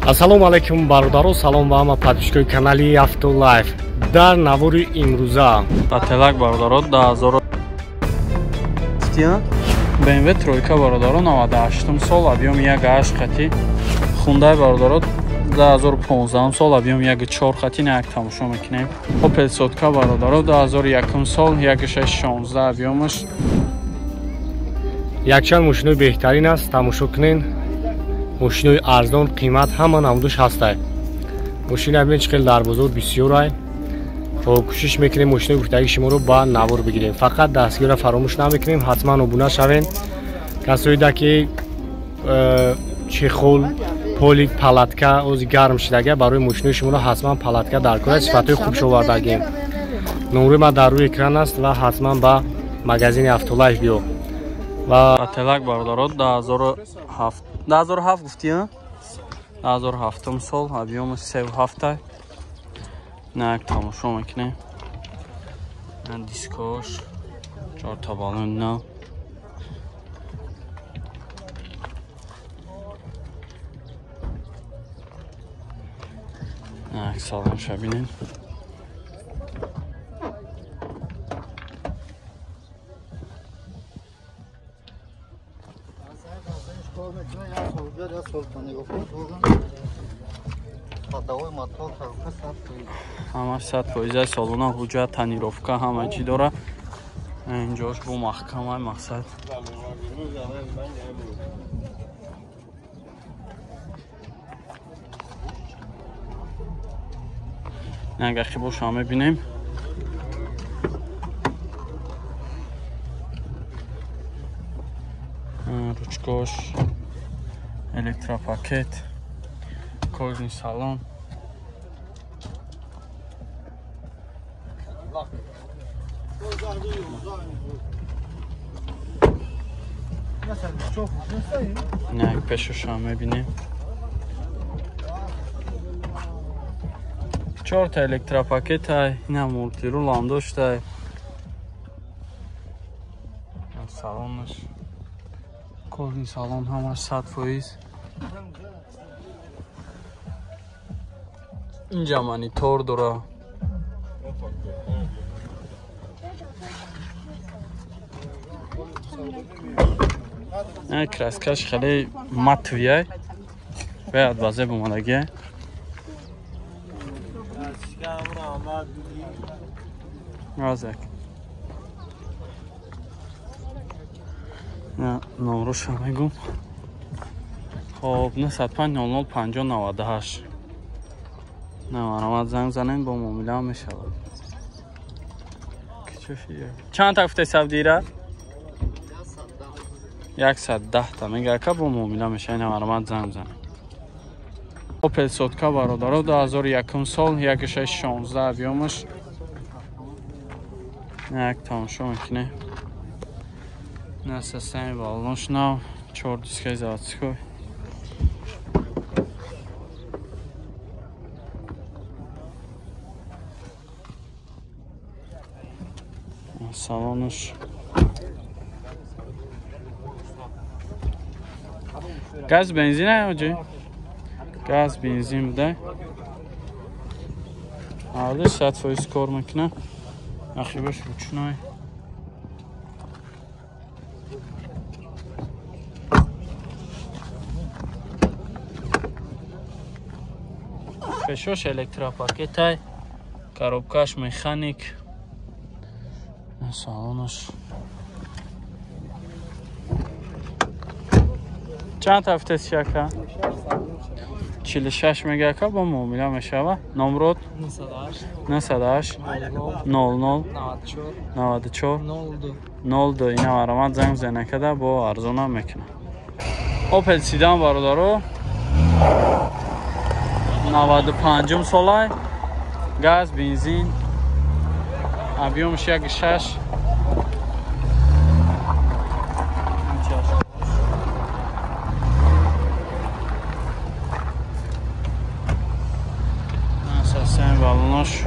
Ассалому алайкум бародаро, салом ва ҳама подписчикои канали Автолайф. Дар навори имрӯза Ателак бародаро 2000 BMW тройка бародаро 98 сол, объем 1.8 хати. Hyundai бародаро 2015 сол, объем 1.4 хати. Як тамошо мекунем. Opel сотка бародаро 2001 сол, 1.616 объемш. якчанд мошинои беҳтарин аст, тамошо кунед. мошинои арзон, қимат ҳама намудаш ҳастад. мошина бинед чӣ хел дар бозор бисёрай. кӯшиш мекунем мошинои гуфтагии шуморо ба навор бигирем. фақат дастгиёра фаромӯш намекунем. ҳатман обуна шавед. касоида ки чехол, полик, палатка ози гарм шидага барои мошинои шуморо ҳатман палатка даркора сифатҳои хубш овардагем. номери ма дар рӯи экран аст ва ҳатман ба магазини Автолайф биё. ва Ателак бародаро 2007 гуфтия? 2007 сол, объем 3.7. Як тамошо мекунем. Дискош 4 та балон. Як салон шабинен. ҳама 100% салона ҳуҷҷат, тонировка ҳама чӣ дора. инҷош бо маҳкамаи мақсад. нагахи боша мебинем. ручкош, электропакет, кожаный салон. Як пешоша мебинем. 4 та электропакета, ина мултирул ам доштай. Салонаш кожаный салон ҳамаш 100%. инҷа монитор дора. краскаш хеле матвияй. бояд базе бумадаги. разак. номероша мегум. хоб 9500 5098. намарамад занг занен бо муомила мешавад. чанд та гуфте савдира? 110 та мега ка бо муомила мешавад. намарамад занг занен. Opel сотка бародаро 2001 сол, 1.616 объемш. як тамошо мекунем. системаи балонш нав, 4 дискаи заводской. салонш газ бензин аёҷи? газ бензин буда. ҳали 100% кор мекуна. ахибаш ручной. пешош электропакетай, коробкаш механик. салонаш чанд та гуфтед шака? 46 мегака бо муомила мешава. номрот 98 00 94 02. ина марамад занг занакада бо арзона мекуна. Opel Sedan бародаро 95 солай, газ, бензин, объемш 1.6. система балонош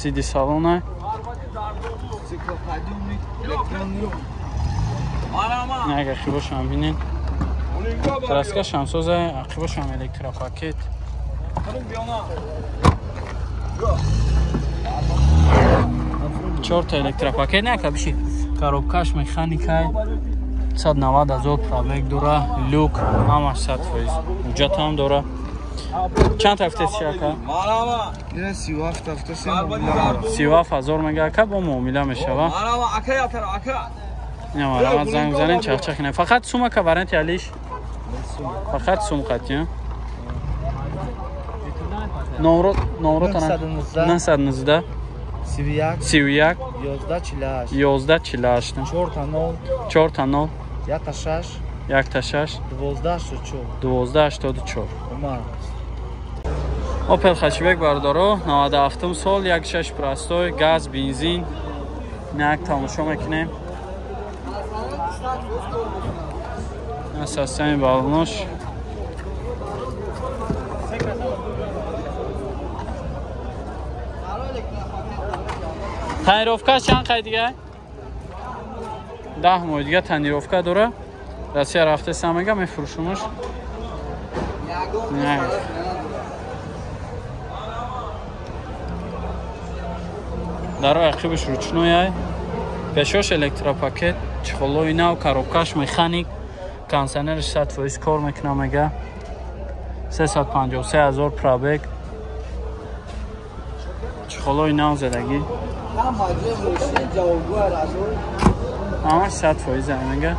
سیدی سالونه اگه خیباش هم بینین ترسکش هم سازه عقیباش هم الکترا پاکت چهار تا الکترا پاکت نکه بشید کاروبکاش مکانیکای 190,000 پرابگ دوره لوک همش 100% حجت هم دوره چند هفته شکر؟ 37,000 میگه که با معامله میشه و نه زنگ زنین چخچخ نه فقط سومه که وارنتی علیش فقط سوم قطعی نورو 919 31 11 48 4 تا 0 1 تا 6 12 84 Opel Hatchback бардоро 97 сол 1.6 простой газ бензин нак тамошо мекунем асосами балонош тонировка чанд қай дига 10 мой дига тонировка дора Россия рафте самега мефурӯшумаш дар ақибаш ручной пешош электропакет чихолои нав коробкаш механик кондиционериш 100% кор мекунам мега 353,000 пробег чихолои нав задагӣ ҳамаш 100% мега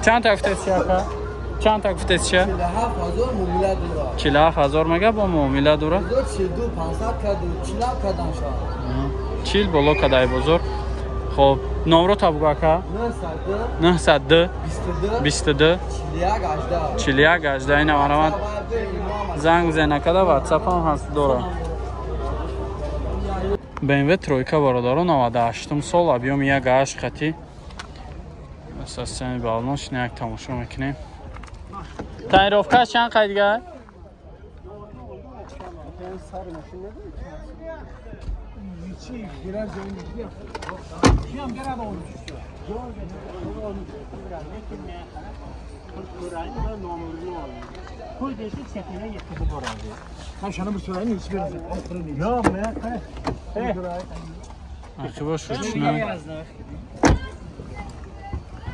чанд та гуфтед چند تا گفته چه؟ 47,000 مگه با معامله دوره 40 بالا کدای بزرگ خب نمره تا بگو که 902 22 41 18 این مرامت زنگ زنه کده واتساپ هم هست دوره BMW тройка برادران 98 سال объем 1.8 خطی اساساً بالناش نه یک تماشا میکنیم تایروفکا چند قای دیگه؟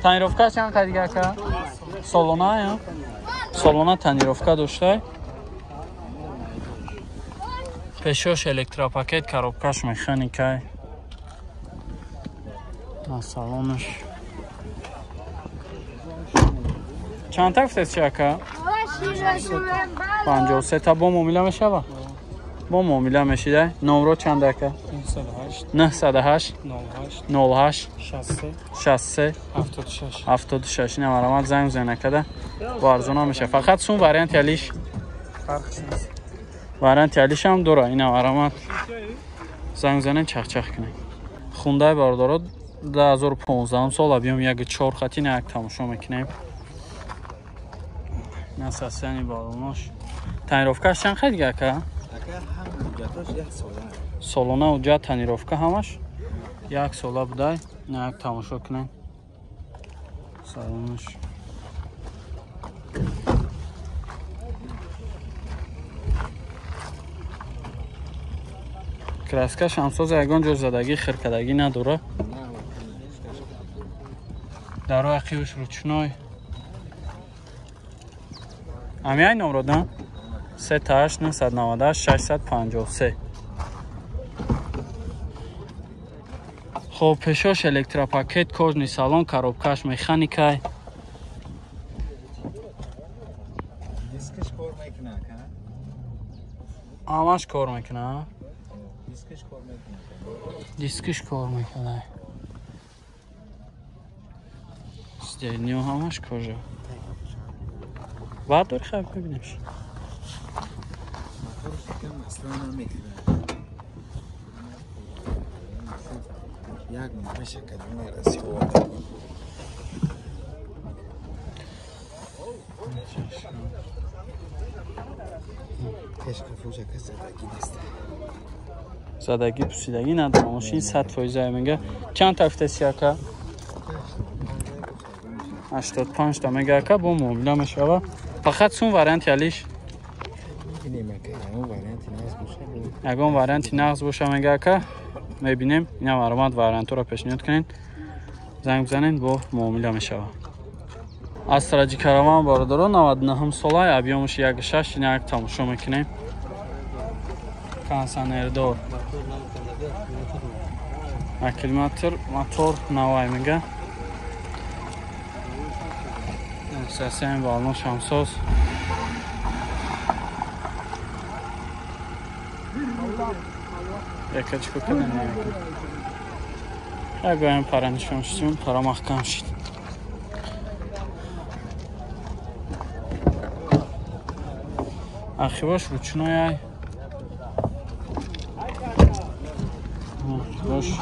تایروفکا چند قای دیگه که؟ سالونه یا؟ سالونه تنیروفکا داشته پشوش الکتروپاکت کاروبکاش مکانیکای سالونش چند تا گفتید چه که 53 تا با معامله میشه با معامله میشیده نمره چند که 908 08 63 76 نه مرامت زنگ زنه کده با ارزونا میشه فقط سون وارنت یلیش وارنت یلیش هم دوره اینا مرامت زنگ زنه چخچخ کنه خونده بردارد 2015 سال объем 1.4 خطی نه یک تماشا میکنیم نساسیانی بالوناش تنیروفکاش چند خیلی دیگه که سالونه و جا تنیروفکا همش یک ساله بوده نه یک تماشا کنیم سالونش کراسکاش همساز یگان جور زدگی خرکدگی نداره در روی قیوش روچنای همیه نمرو دن 38 998 653 خب پشاش الکتروپاکت کожний салон коробкаш механикай دیسکش کار میکنه که همش کار میکنه دیسکش کار میکنه استرنیو همش کجا بعد دور خب ببینیمش موتورش کم اصلا نمیکنه یک میشه کلمه رسی بود کشک فوجه که زدگی نیست زدگی پوسیدگی نداره. ماشین 100% میگه. چند تا افتسی که 85 تا میگه که با معامله میشه. فقط سون وارنت یالیش یگان وارنتی نقض باشه میگه که میبینیم. اینا مرامت وارنت رو پیشنهاد کنین، زنگ بزنین با معامله میشه. استراجی کاروان برادران 99 ساله، ابیامش 1.6 اینا یک تماشا میکنیم. کنسانر دار 1 کیلومتر موتور نوای میگه. سسیم بالون شمساز یکچکو کنن اگه این پرندشون شدیم پرا محکم شد. اخی باش رو چنای باش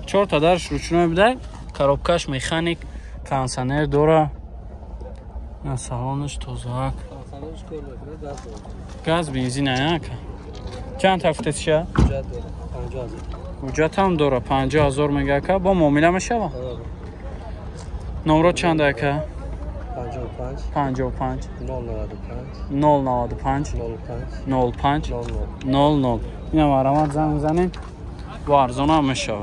4 تا درش رو چنای بده. کاروبکاش میخانیک کنسانر دوره. سالانش توزاک گاز بنزین ها که چند هفته چیه؟ اجرت هم دوره 50,000 میگه که با معامله میشه. نمره چنده که 55 095 05 00 اینا مرامت زنگ زنین و ارزان هم میشه.